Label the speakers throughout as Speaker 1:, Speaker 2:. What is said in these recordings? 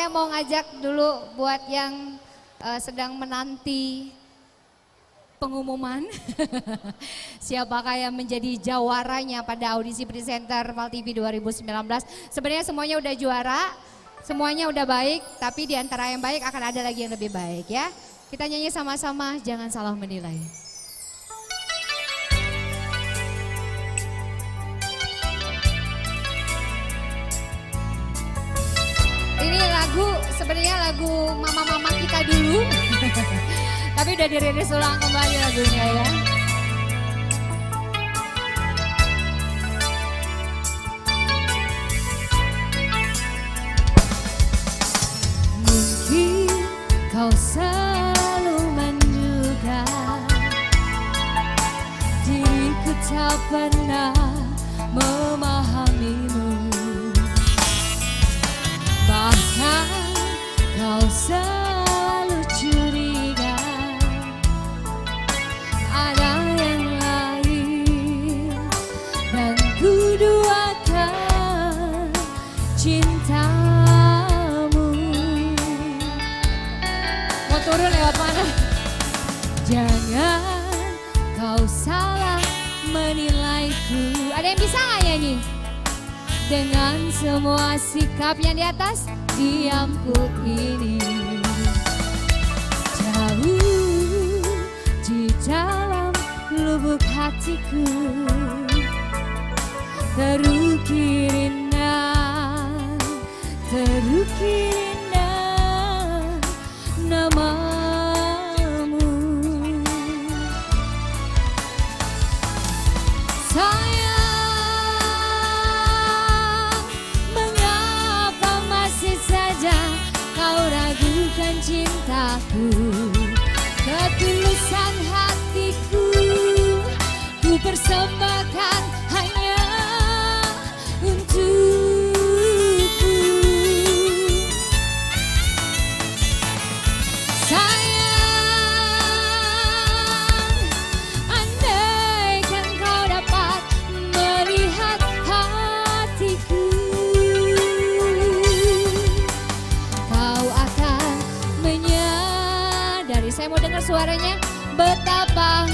Speaker 1: saya mau ngajak dulu buat yang sedang menanti pengumuman siapakah yang menjadi jawaranya pada audisi presenter Val TV 2019. Sebenarnya semuanya udah juara, semuanya udah baik, tapi di antara yang baik akan ada lagi yang lebih baik ya. Kita nyanyi sama-sama, jangan salah menilai. Ini lagu sebenarnya lagu mama-mama kita dulu. Tapi udah dirilis ulang kembali lagunya ya. Mungkin kau selalu menduga diriku tak pernah memahamimu. Bahkan kau selalu curiga ada yang lain, dan ku duakan cintamu. Mau turun lewat mana? Jangan kau salah menilaiku. Ada yang bisa gak nyanyi? Dengan semua sikap yang di atas diamku ini, jauh di dalam lubuk hatiku terukir indah namamu. Kau ragukan cintaku, ketulusan hatiku, ku persembahkan hanya untukku. Sayang, andaikan kau dapat melihat hatiku, saya mau dengar suaranya, betapa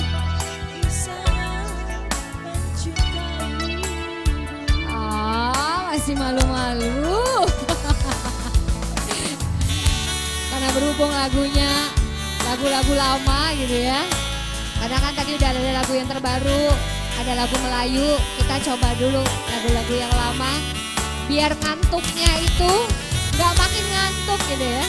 Speaker 1: masih malu-malu. Karena berhubung lagunya lagu-lagu lama gitu ya. Karena kan tadi udah ada lagu yang terbaru, ada lagu Melayu. Kita coba dulu lagu-lagu yang lama, biar ngantuknya itu nggak makin ngantuk gitu ya.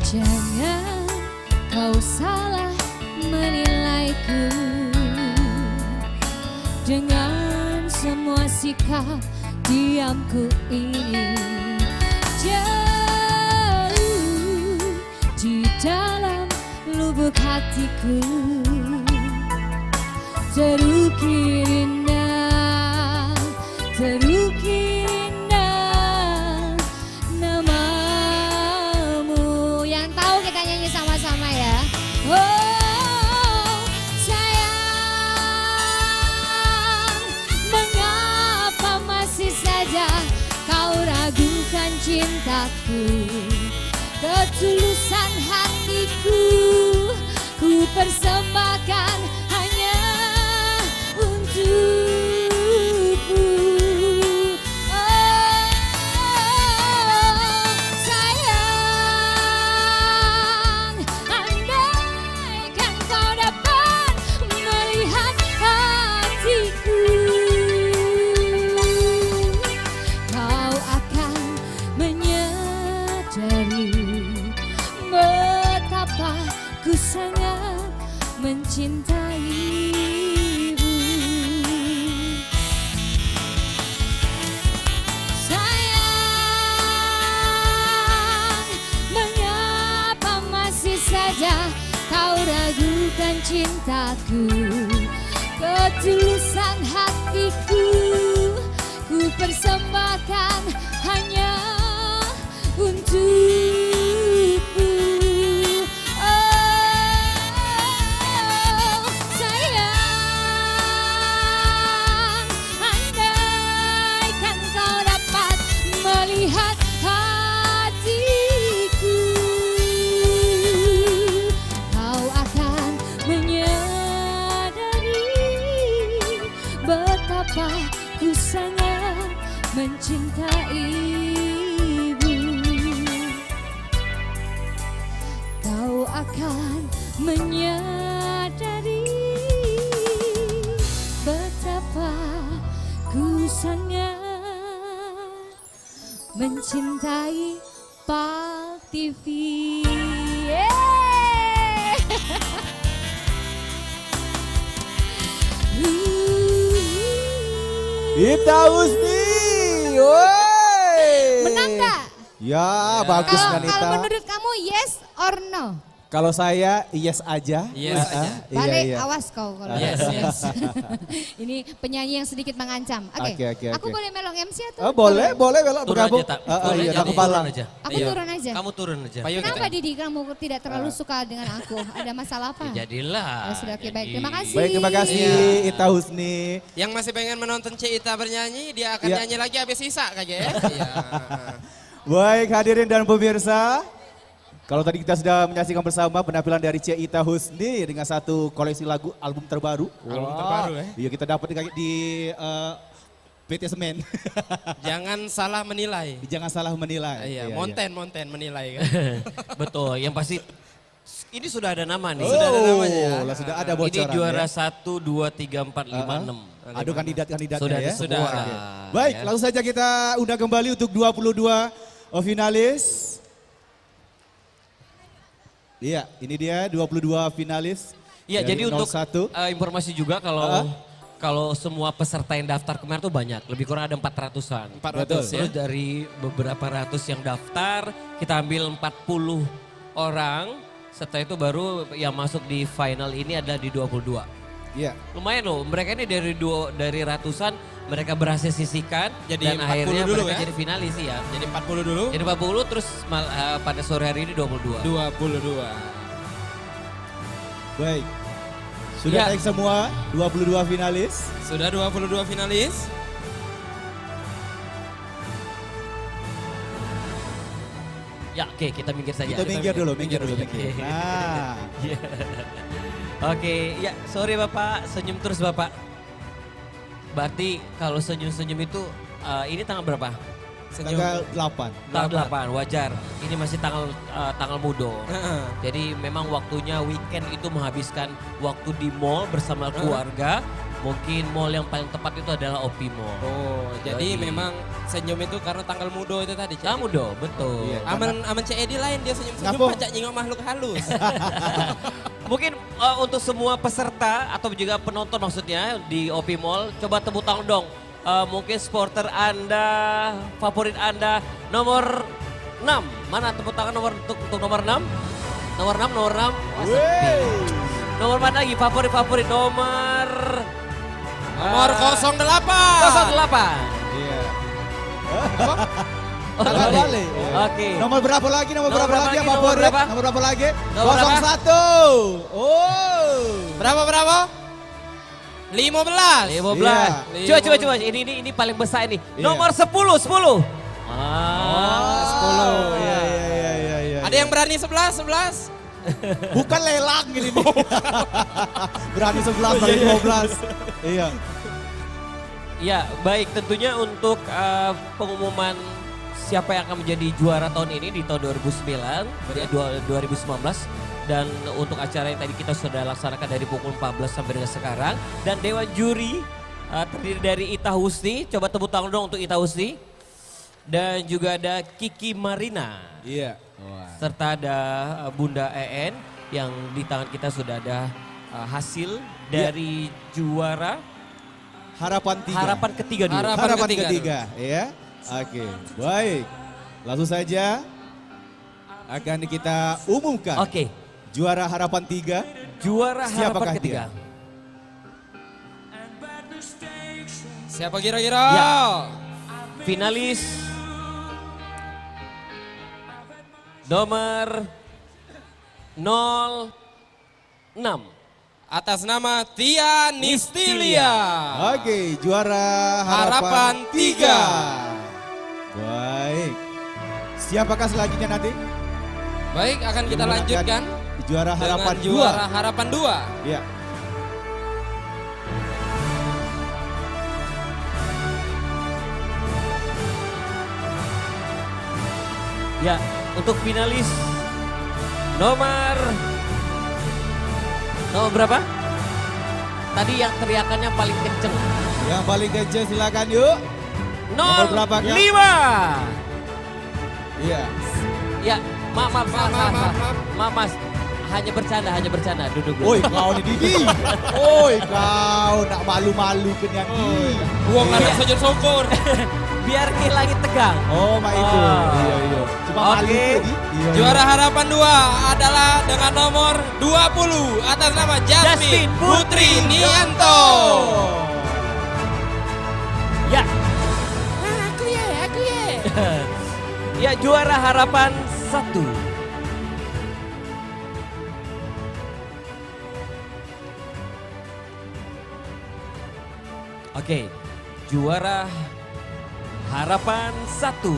Speaker 1: Jangan kau salah menilaiku dengan semua sikap diamku ini, jauh di dalam lubuk hatiku terukir indah namamu. Yang tahu kita nyanyi sama-sama ya. Oh sayang, mengapa masih saja kau ragukan cintaku, ketulusan hatiku, ku persembahkan hanya untukku. Betapa ku sangat mencintaimu. Sayang, mengapa masih saja kau ragukan cintaku, ketulusan hatiku, ku persembahkan hanya untuk mencintai PAL TV. Yeay.
Speaker 2: Ita Husni, woi.
Speaker 1: Menang gak?
Speaker 2: Ya, bagus kan Ita.
Speaker 1: Kalau menurut kamu yes or no?
Speaker 2: Kalau saya yes aja.
Speaker 3: Yes aja.
Speaker 1: Balik,
Speaker 2: Iya.
Speaker 1: awas kau kalau
Speaker 3: Yes.
Speaker 1: Ini penyanyi yang sedikit mengancam. Oke,
Speaker 2: Oke.
Speaker 1: aku boleh melong MC atau?
Speaker 2: Oh, boleh belok
Speaker 4: Turun
Speaker 2: bergabung.
Speaker 4: aja, Tak.
Speaker 2: Iya,
Speaker 4: Turun
Speaker 2: tak
Speaker 4: aja,
Speaker 2: kepala.
Speaker 4: turun aja.
Speaker 1: Aku
Speaker 3: Iya.
Speaker 1: turun aja.
Speaker 4: Kamu turun aja.
Speaker 3: Payo kita.
Speaker 1: Kenapa Didi kamu tidak terlalu suka dengan aku? Ada masalah apa?
Speaker 4: Ya, jadilah.
Speaker 1: Oh, sudah oke, baik. Terima kasih.
Speaker 2: Baik, terima kasih
Speaker 3: Iya.
Speaker 2: Ita Husni.
Speaker 3: Yang masih pengen menonton Cita bernyanyi, dia akan
Speaker 2: Iya.
Speaker 3: nyanyi lagi habis sisa kayaknya ya. Iya.
Speaker 2: Baik, hadirin dan pemirsa. Kalau tadi kita sudah menyaksikan bersama penampilan dari Ita Husni dengan satu koleksi lagu album terbaru.
Speaker 3: Album
Speaker 2: Wah.
Speaker 3: terbaru, ya.
Speaker 2: Iya, kita dapat di PT Semen.
Speaker 3: Jangan salah menilai.
Speaker 2: Jangan salah menilai.
Speaker 3: Iya, Monten menilai kan.
Speaker 4: Betul, yang pasti ini sudah ada nama nih.
Speaker 3: Sudah ada namanya ya.
Speaker 2: Lah, sudah ada
Speaker 4: Ini
Speaker 2: bocoran.
Speaker 4: juara
Speaker 2: ya.
Speaker 4: 1, 2, 3, 4, 5, 6.
Speaker 2: Aduh kandidat-kandidatnya
Speaker 4: Sudah ada
Speaker 2: ya.
Speaker 4: semua.
Speaker 3: Sudah.
Speaker 2: Baik,
Speaker 4: Ya.
Speaker 2: langsung saja kita undang kembali untuk 22 finalis. Iya, ini dia 22 finalis.
Speaker 4: Iya,
Speaker 2: dari
Speaker 4: jadi untuk
Speaker 2: 01.
Speaker 4: informasi juga kalau semua peserta yang daftar kemarin tuh banyak, lebih kurang ada 400-an.
Speaker 3: 400 ya.
Speaker 4: Terus dari beberapa ratus yang daftar, kita ambil 40 orang. Setelah itu baru yang masuk di final ini adalah di 22.
Speaker 2: Iya.
Speaker 4: Lumayan loh, mereka ini dari ratusan mereka berhasil sisihkan
Speaker 3: Jadi
Speaker 4: dan
Speaker 3: 40
Speaker 4: akhirnya
Speaker 3: dulu
Speaker 4: mereka
Speaker 3: ya?
Speaker 4: jadi finalis sih ya.
Speaker 3: Jadi 40 dulu.
Speaker 4: Jadi 40 terus pada sore hari ini 22.
Speaker 3: 22.
Speaker 2: Baik. Sudah
Speaker 4: Ya.
Speaker 2: naik semua 22 finalis.
Speaker 3: Sudah 22 finalis.
Speaker 4: Ya oke, kita minggir saja.
Speaker 2: Kita minggir dulu, minggir dulu.
Speaker 4: Oke.
Speaker 2: Nah,
Speaker 4: Iya. Oke, ya sorry Bapak, senyum terus Bapak. Berarti kalau senyum-senyum itu ini tanggal berapa?
Speaker 2: tanggal 8.
Speaker 4: Tanggal 8, wajar. Ini masih tanggal mudo.
Speaker 3: Heeh.
Speaker 4: Jadi memang waktunya weekend itu menghabiskan waktu di mall bersama keluarga. Mungkin mall yang paling tepat itu adalah Opi Mall.
Speaker 3: Oh, jadi
Speaker 4: Jadi-
Speaker 3: memang senyum itu karena tanggal mudo itu tadi. Cik.
Speaker 4: Kamu do, betul.
Speaker 2: Iya.
Speaker 3: Aman CED lain dia senyum-senyum
Speaker 2: Ngapo?
Speaker 3: pajak nyingok makhluk halus.
Speaker 4: Mungkin untuk semua peserta atau juga penonton maksudnya di Opi Mall, coba tepuk tangan dong. Mungkin supporter Anda, favorit Anda, nomor 6. Mana tepuk tangan untuk nomor 6? Nomor 6, nomor 6. Wah, sepi. Nomor mana lagi? Favorit nomor
Speaker 3: Nomor 08.
Speaker 4: 08.
Speaker 2: Iya.
Speaker 4: Oh,
Speaker 2: Tanggal
Speaker 4: balik.
Speaker 2: balik.
Speaker 4: Oke.
Speaker 2: Nomor berapa lagi? Nomor berapa lagi yang
Speaker 4: Nomor
Speaker 2: favorit?
Speaker 4: berapa?
Speaker 2: Nomor berapa lagi?
Speaker 4: Nomor berapa?
Speaker 2: 01. Oh.
Speaker 3: Berapa? 15.
Speaker 4: 15.
Speaker 2: Iya.
Speaker 4: Coba. Ini paling besar ini.
Speaker 2: Iya.
Speaker 4: Nomor 10.
Speaker 2: Oh, 10. Iya.
Speaker 3: Ada yang berani 11?
Speaker 2: Bukan lelang gini nih. Berani 11 dari 12. Iya.
Speaker 4: Ya, baik tentunya untuk pengumuman siapa yang akan menjadi juara tahun ini di tahun 2009, 2019. Dan untuk acara yang tadi kita sudah laksanakan dari pukul 14 sampai dengan sekarang. Dan Dewan Juri terdiri dari Ita Husni, coba tepuk tangan dong untuk Ita Husni. Dan juga ada Kiki Marina.
Speaker 2: Iya.
Speaker 4: Serta ada Bunda EN yang di tangan kita sudah ada hasil dari juara
Speaker 2: Harapan 3.
Speaker 4: harapan ketiga dulu.
Speaker 2: Harapan ketiga. Ya. Oke, baik. Langsung saja akan kita umumkan
Speaker 4: Oke,
Speaker 2: juara harapan 3.
Speaker 4: juara
Speaker 2: Siapakah
Speaker 4: harapan ketiga.
Speaker 3: Siapa kira-kira?
Speaker 4: Ya. Finalis nomor 06.
Speaker 3: Atas nama Tia Nistilia.
Speaker 2: Oke, juara harapan 3. Baik. Siapakah selanjutnya nanti?
Speaker 3: Baik, akan kita lanjutkan
Speaker 2: Juara harapan
Speaker 3: dengan juara harapan 2.
Speaker 2: Iya.
Speaker 4: Ya, untuk finalis nomor berapa? Tadi yang teriakannya paling kenceng.
Speaker 2: Yang paling kecil silakan yuk. Nomor berapa, Kak?
Speaker 4: 05.
Speaker 2: Iya.
Speaker 4: Ya, maaf, Mas. Hanya bercanda, duduk dulu.
Speaker 2: Oi kau ni Didi. Oi kau nak malu-malu ke yang ni.
Speaker 3: Uang anak sujud syukur.
Speaker 4: Biar ngilangi tegang.
Speaker 2: Oh, mak itu. Iya. Cuma malu
Speaker 4: Oke.
Speaker 2: tadi. Iya.
Speaker 3: Juara harapan 2 adalah dengan nomor 20 atas nama Jasmine Putri Nianto.
Speaker 4: Ya.
Speaker 3: Aku ya.
Speaker 4: Ya, juara harapan 1. Oke, juara harapan 1.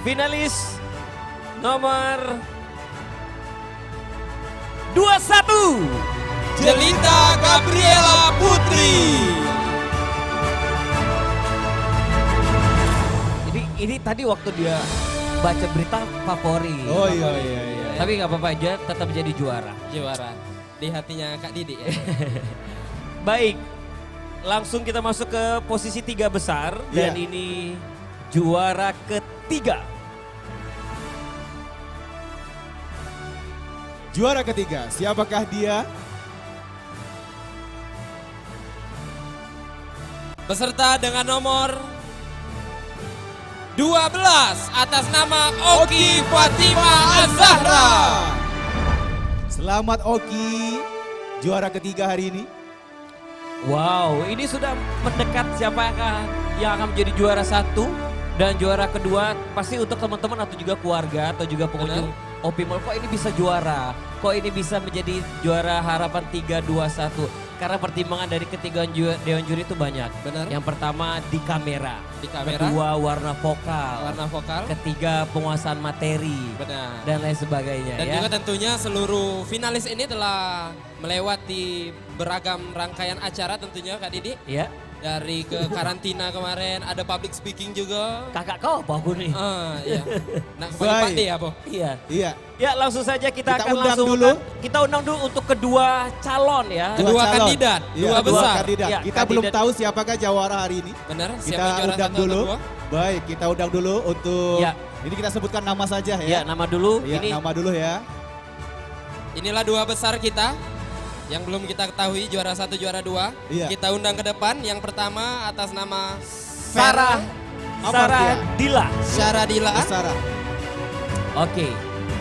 Speaker 4: Finalis nomor 21.
Speaker 3: Jelita Gabriela Putri.
Speaker 4: Ini tadi waktu dia baca berita favorit.
Speaker 2: Oh iya.
Speaker 4: Tapi nggak apa-apa aja, tetap jadi juara.
Speaker 3: Juara di hatinya Kak Didi ya.
Speaker 4: Baik, langsung kita masuk ke posisi 3 besar dan
Speaker 2: Iya.
Speaker 4: ini juara ketiga.
Speaker 2: Juara ketiga, siapakah dia?
Speaker 3: Beserta dengan nomor 12 atas nama Oki Fatima Azahra.
Speaker 2: Selamat Oki, juara ketiga hari ini.
Speaker 4: Wow, ini sudah mendekat siapakah yang akan menjadi juara 1 dan juara kedua pasti untuk teman-teman atau juga keluarga atau juga pengunjung OP Mall. Kok ini bisa juara? Kok ini bisa menjadi juara harapan 3, 2, 1? Karena pertimbangan dari ketiga dewan juri itu banyak.
Speaker 3: Benar.
Speaker 4: Yang pertama di kamera.
Speaker 3: Di kamera.
Speaker 4: Kedua warna vokal.
Speaker 3: Warna vokal.
Speaker 4: Ketiga penguasaan materi.
Speaker 3: Benar.
Speaker 4: Dan lain sebagainya
Speaker 3: Dan
Speaker 4: ya.
Speaker 3: juga tentunya seluruh finalis ini telah melewati beragam rangkaian acara tentunya Kak Didi.
Speaker 4: Ya.
Speaker 3: Dari ke karantina kemarin, ada public speaking juga.
Speaker 4: Kakak kau apa aku nih?
Speaker 3: Iya. Nah, kembali Pak D ya, Bo?
Speaker 4: Iya.
Speaker 2: Iya.
Speaker 4: Ya langsung saja kita akan
Speaker 2: undang
Speaker 4: langsung
Speaker 2: dulu.
Speaker 4: Kita undang dulu untuk kedua calon ya.
Speaker 3: Kedua
Speaker 2: calon.
Speaker 3: kandidat,
Speaker 2: Iya,
Speaker 3: dua
Speaker 2: dua
Speaker 3: besar.
Speaker 2: kandidat.
Speaker 4: Iya,
Speaker 2: Kita belum
Speaker 4: kandidat.
Speaker 2: tahu siapakah jawara hari ini.
Speaker 3: Benar,
Speaker 2: Kita
Speaker 3: siapa juara
Speaker 2: undang
Speaker 3: 1
Speaker 2: dulu.
Speaker 3: atau 2?
Speaker 2: Baik, kita undang dulu untuk
Speaker 4: Ya.
Speaker 2: ini kita sebutkan nama saja
Speaker 4: Ya,
Speaker 2: ya.
Speaker 4: nama dulu.
Speaker 2: Iya,
Speaker 4: Ini
Speaker 2: nama dulu ya.
Speaker 3: Inilah dua besar kita yang belum kita ketahui juara 1, juara 2.
Speaker 2: Iya.
Speaker 3: Kita undang ke depan. Yang pertama atas nama
Speaker 4: Sarah
Speaker 2: Amartya.
Speaker 4: Dila.
Speaker 3: Syaradila.
Speaker 2: Sarah.
Speaker 4: Oke.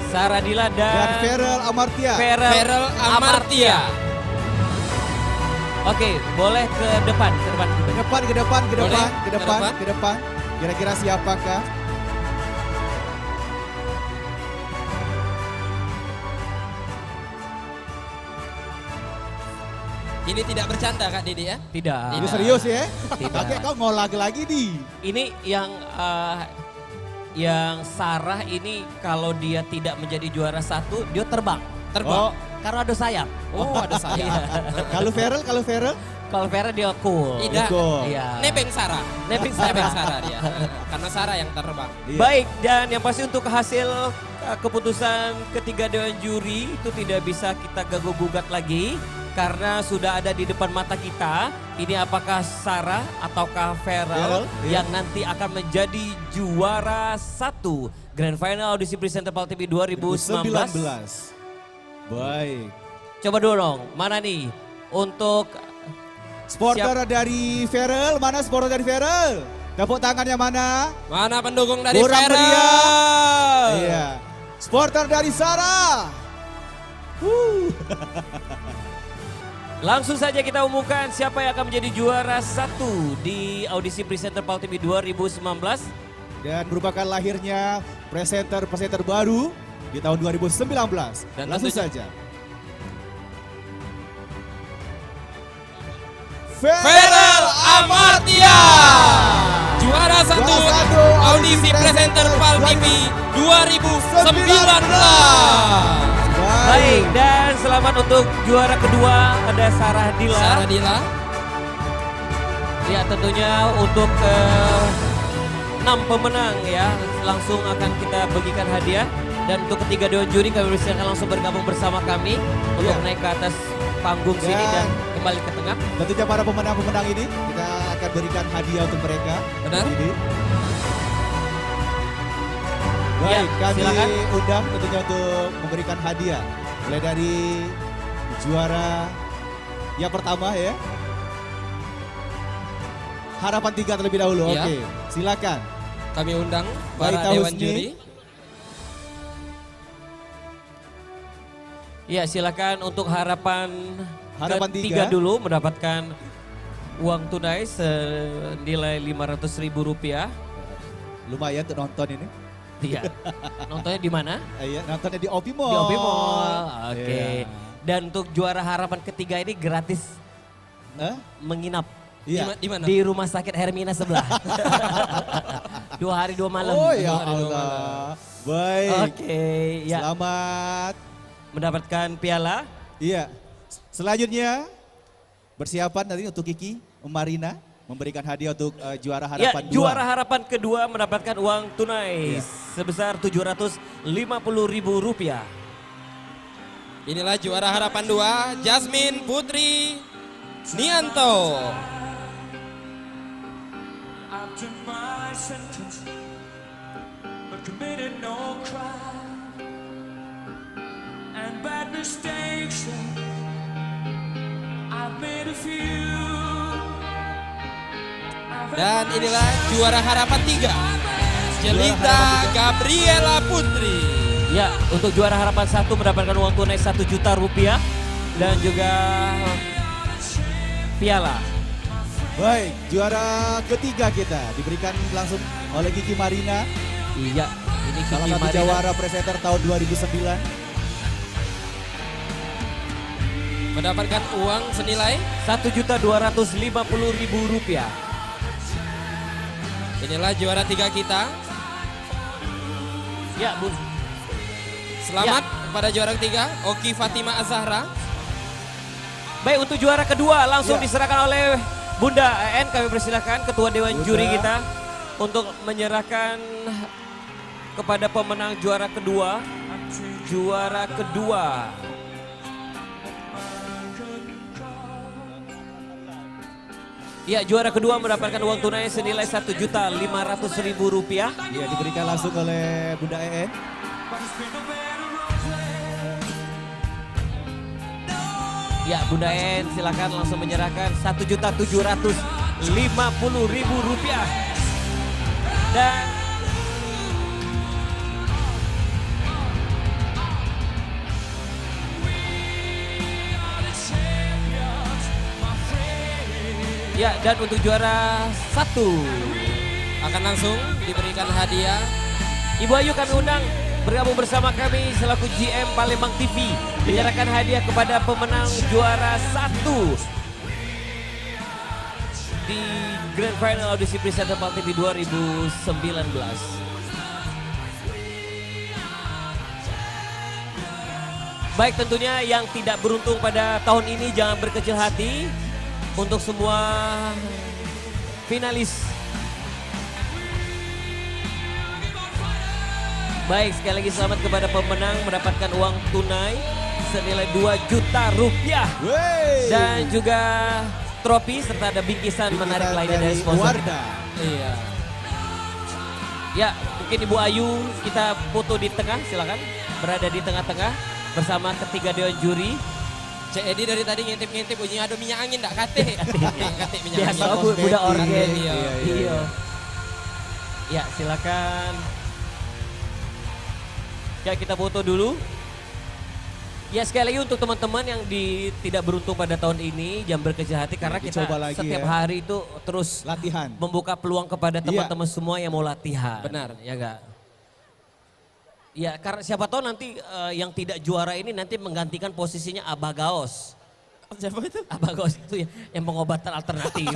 Speaker 4: Sarah Dila
Speaker 2: Dan
Speaker 4: dan
Speaker 2: Ferel Amartya.
Speaker 3: Ferel Amartya.
Speaker 4: Oke, boleh ke depan, ke depan.
Speaker 2: Ke depan, ke depan, ke
Speaker 3: Boleh?
Speaker 2: depan, ke
Speaker 3: Ke
Speaker 2: depan,
Speaker 3: depan?
Speaker 2: ke depan. Kira-kira siapakah?
Speaker 3: Ini tidak bercanda Kak Didi ya?
Speaker 4: Tidak.
Speaker 2: Ini serius ya?
Speaker 4: Tidak.
Speaker 2: Kakek kau ngolah lagi nih.
Speaker 4: Ini yang Sarah ini kalau dia tidak menjadi juara 1, dia terbang.
Speaker 3: Terbang.
Speaker 4: Karena ada sayap.
Speaker 3: Oh, ada saya.
Speaker 2: Kalau Ferel?
Speaker 4: Kalau Vera dia cool.
Speaker 3: Tidak.
Speaker 2: Betul.
Speaker 4: Iya.
Speaker 3: Nebeng Sarah.
Speaker 4: Nebeng
Speaker 3: Nebeng
Speaker 4: Sarah.
Speaker 3: Sarah dia. Karena Sarah yang terbang.
Speaker 2: Iya.
Speaker 4: Baik, dan yang pasti untuk hasil keputusan ketiga dewan juri itu tidak bisa kita ganggu-gugat lagi karena sudah ada di depan mata kita. Ini apakah Sarah ataukah Ferel
Speaker 2: Ferel, iya.
Speaker 4: yang nanti akan menjadi juara 1 Grand Final Audisi Presenter Pal TV 2019.
Speaker 2: Baik.
Speaker 4: Coba dulu dong, mana nih untuk
Speaker 2: Supporter dari Ferel, mana supporter dari Ferel? Tepuk tangannya mana?
Speaker 3: Mana pendukung dari
Speaker 2: Kurang
Speaker 3: Ferel?
Speaker 2: meriah. Iya. Supporter dari Sarah.
Speaker 4: Langsung saja kita umumkan siapa yang akan menjadi juara 1 di Audisi Presenter Pal TV 2019.
Speaker 2: Dan merupakan lahirnya presenter baru di tahun 2019.
Speaker 3: Dan
Speaker 2: Langsung
Speaker 3: tentunya-
Speaker 2: saja.
Speaker 3: Ferel Amartya. Juara 1
Speaker 2: Juara satu
Speaker 3: audisi presenter Pal TV 2019.
Speaker 4: Baik, dan selamat untuk juara kedua ada Sarah Dila.
Speaker 3: Sarah Dila.
Speaker 4: Ya tentunya untuk 6 pemenang ya langsung akan kita bagikan hadiah. Dan untuk ketiga dewan juri kami persilakan langsung bergabung bersama kami untuk
Speaker 2: Iya.
Speaker 4: naik ke atas panggung sini dan kembali ke tengah.
Speaker 2: Tentunya para pemenang-pemenang ini kita akan berikan hadiah untuk mereka.
Speaker 3: Benar.
Speaker 2: Ini. Baik, kami
Speaker 4: silakan.
Speaker 2: undang tentunya untuk memberikan hadiah. Mulai dari juara yang pertama ya. Harapan 3 terlebih dahulu,
Speaker 3: Iya.
Speaker 2: oke. Silakan.
Speaker 3: Kami undang
Speaker 2: Baik,
Speaker 3: para
Speaker 2: Tahun
Speaker 3: dewan
Speaker 2: ini.
Speaker 3: juri.
Speaker 4: Ya silakan untuk harapan
Speaker 2: Harapan
Speaker 4: ketiga
Speaker 2: 3.
Speaker 4: dulu mendapatkan uang tunai senilai Rp500.000.
Speaker 2: Lumayan untuk nonton ini.
Speaker 4: Iya. Nontonnya di mana?
Speaker 2: Iya, nontonnya di Opi Mall.
Speaker 4: Di Opi Mall. Oke.
Speaker 2: Iya.
Speaker 4: Dan untuk juara harapan ketiga ini gratis
Speaker 2: Hah?
Speaker 4: menginap
Speaker 2: Iya.
Speaker 3: Di mana?
Speaker 4: di rumah sakit Hermina sebelah. 2 hari 2 malam.
Speaker 2: Oh ya
Speaker 3: Dua hari, dua
Speaker 2: Allah. Baik.
Speaker 4: Oke, ya
Speaker 2: Selamat.
Speaker 4: mendapatkan piala.
Speaker 2: Iya. Selanjutnya bersiapan nanti untuk Kiki Marina memberikan hadiah untuk juara
Speaker 4: Ya,
Speaker 2: harapan 2.
Speaker 4: juara harapan kedua mendapatkan uang tunai
Speaker 2: Iya.
Speaker 4: sebesar Rp750.000.
Speaker 3: Inilah juara harapan 2, Jasmine Putri Nianto.
Speaker 5: After my sentence, but committed no crime and bad mistakes. I've made a few.
Speaker 3: Dan inilah juara harapan 3, Jelita Gabriela Putri.
Speaker 4: Ya, untuk juara harapan 1 mendapatkan uang tunai Rp1 juta dan juga piala.
Speaker 2: Baik, juara ketiga kita diberikan langsung oleh Kiki Marina.
Speaker 4: Iya, ini
Speaker 2: Salah
Speaker 4: Kiki
Speaker 2: satu
Speaker 4: Marina.
Speaker 2: jawara presenter tahun 2009.
Speaker 3: Mendapatkan uang senilai.
Speaker 4: Rp1.250.000.
Speaker 3: Inilah juara 3 kita.
Speaker 4: Ya, Bun.
Speaker 3: Selamat kepada juara ketiga, Oki Fatima Azahra.
Speaker 4: Baik, untuk juara kedua langsung
Speaker 2: Ya.
Speaker 4: diserahkan oleh Bunda EN. Kami persilakan Ketua Dewan
Speaker 2: Bunda.
Speaker 4: Juri kita untuk menyerahkan kepada pemenang juara kedua. Juara kedua. Ya, juara kedua mendapatkan uang tunai senilai Rp1.500.000.
Speaker 2: Iya, diberikan langsung oleh Bunda EN.
Speaker 4: Ya, Bunda En silakan langsung menyerahkan Rp1.750.000. Dan ya, dan untuk juara 1
Speaker 3: Akan langsung diberikan hadiah.
Speaker 4: Ibu Ayu kami undang bergabung bersama kami selaku GM Palembang TV. Menyerahkan hadiah kepada pemenang juara 1 di Grand Final Audisi Presenter PAL TV 2019. Baik, tentunya yang tidak beruntung pada tahun ini jangan berkecil hati. Untuk semua finalis. Baik, sekali lagi selamat kepada pemenang mendapatkan uang tunai senilai Rp2 juta.
Speaker 2: Wey.
Speaker 4: Dan juga trofi serta ada bingkisan menarik lainnya dari sponsor.
Speaker 2: Wardah.
Speaker 3: Iya.
Speaker 4: Ya, mungkin Ibu Ayu kita foto di tengah, silakan. Berada di tengah-tengah bersama ketiga dewan juri.
Speaker 3: Cek Edi dari tadi ngintip-ngintip bunyinya ada minyak angin enggak kate. Kate minyak
Speaker 4: Biasa
Speaker 3: angin.
Speaker 4: budak organ.
Speaker 3: Iya.
Speaker 4: Iya. Ya, silakan. Ya, kita foto dulu. Ya, sekali lagi untuk teman-teman yang tidak beruntung pada tahun ini, jangan berkecil hati karena kita
Speaker 2: dicoba lagi
Speaker 4: setiap
Speaker 2: ya.
Speaker 4: hari itu terus
Speaker 2: Latihan.
Speaker 4: membuka peluang kepada teman-teman semua yang mau latihan.
Speaker 3: Benar.
Speaker 4: Ya enggak? Ya, karena siapa tahu nanti yang tidak juara ini nanti menggantikan posisinya Abah Gaos.
Speaker 3: Siapa itu?
Speaker 4: Abah Gaos itu ya yang pengobatan alternatif.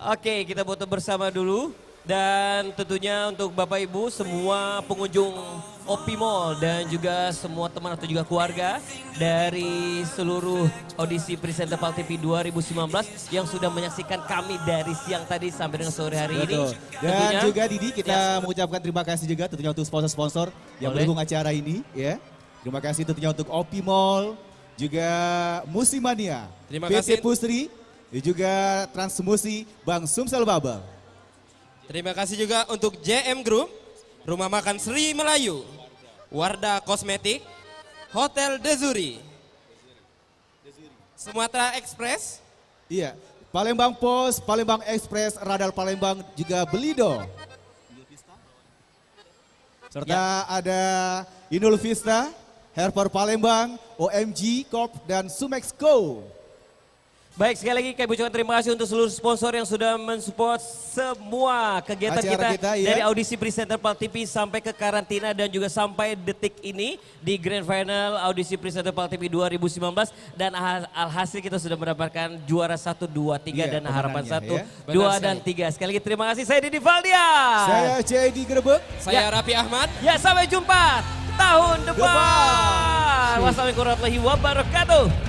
Speaker 4: Oke, kita foto bersama dulu. Dan tentunya untuk Bapak Ibu semua pengunjung Opi Mall dan juga semua teman atau juga keluarga dari seluruh audisi Presenter PAL TV 2019 yang sudah menyaksikan kami dari siang tadi sampai dengan sore hari
Speaker 2: Betul.
Speaker 4: ini.
Speaker 2: Dan
Speaker 4: Tentunya,
Speaker 2: juga Didi kita mengucapkan terima kasih juga tentunya untuk sponsor-sponsor yang
Speaker 4: Boleh.
Speaker 2: mendukung acara ini ya. Terima kasih tentunya untuk Opi Mall, juga Musimania,
Speaker 3: Terima
Speaker 2: PT
Speaker 3: kasih.
Speaker 2: Pusri, dan juga Transmusi Bang Sumsel Babel.
Speaker 3: Terima kasih juga untuk JM Group, Rumah Makan Sri Melayu, Wardah Kosmetik, Hotel Dezuri, Sumatera Express,
Speaker 2: Iya, Palembang Pos, Palembang Express, Radar Palembang, juga Belido. Serta ada Inul Vista, Herper Palembang, OMG Corp, dan Sumexco.
Speaker 4: Baik, sekali lagi kami ucapkan terima kasih untuk seluruh sponsor yang sudah mensupport semua kegiatan
Speaker 2: Acara kita, ya.
Speaker 4: dari audisi presenter PAL TV sampai ke karantina dan juga sampai detik ini di Grand Final audisi presenter PAL TV 2019 dan alhasil kita sudah mendapatkan juara 1, 2, 3
Speaker 2: Iya,
Speaker 4: dan harapan
Speaker 2: pemenangnya,
Speaker 4: 1, 2 dan 3. Sekali lagi terima kasih, saya Didi Valdian.
Speaker 2: Saya JD Grebek.
Speaker 3: saya Raffi Ahmad.
Speaker 4: Ya, sampai jumpa tahun depan.
Speaker 2: Depan.
Speaker 4: Wassalamualaikum warahmatullahi wabarakatuh.